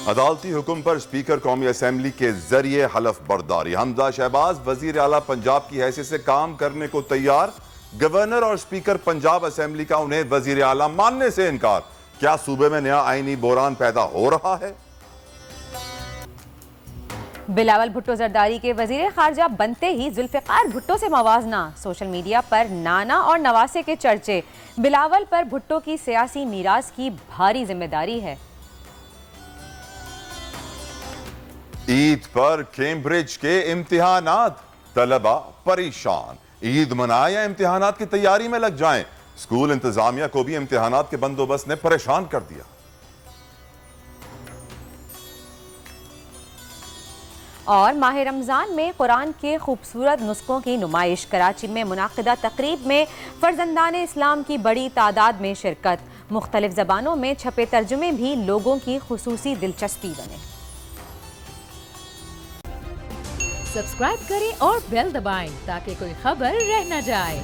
عدالتی حکم پر اسپیکر قومی اسمبلی کے ذریعے حلف برداری. حمزہ شہباز وزیر اعلیٰ پنجاب کی حیثیت سے کام کرنے کو تیار. گورنر اور اسپیکر پنجاب اسمبلی کا انہیں وزیر اعلیٰ ماننے سے انکار. کیا صوبے میں نیا آئینی بحران پیدا ہو رہا ہے؟ بلاول بھٹو زرداری کے وزیر خارجہ بنتے ہی ذوالفقار بھٹو سے موازنہ. سوشل میڈیا پر نانا اور نواسے کے چرچے. بلاول پر بھٹو کی سیاسی میراث کی بھاری ذمہ داری ہے. عید پر کیمبرج کے امتحانات. طلبہ پریشان. عید منائیں یا امتحانات کی تیاری میں لگ جائیں. اسکول انتظامیہ کو بھی امتحانات کے بندوبست نے پریشان کر دیا. اور ماہ رمضان میں قرآن کے خوبصورت نسخوں کی نمائش. کراچی میں منعقدہ تقریب میں فرزندان اسلام کی بڑی تعداد میں شرکت. مختلف زبانوں میں چھپے ترجمے بھی لوگوں کی خصوصی دلچسپی بنے. سبسکرائب کریں اور بیل دبائیں تاکہ کوئی خبر رہ نہ جائے.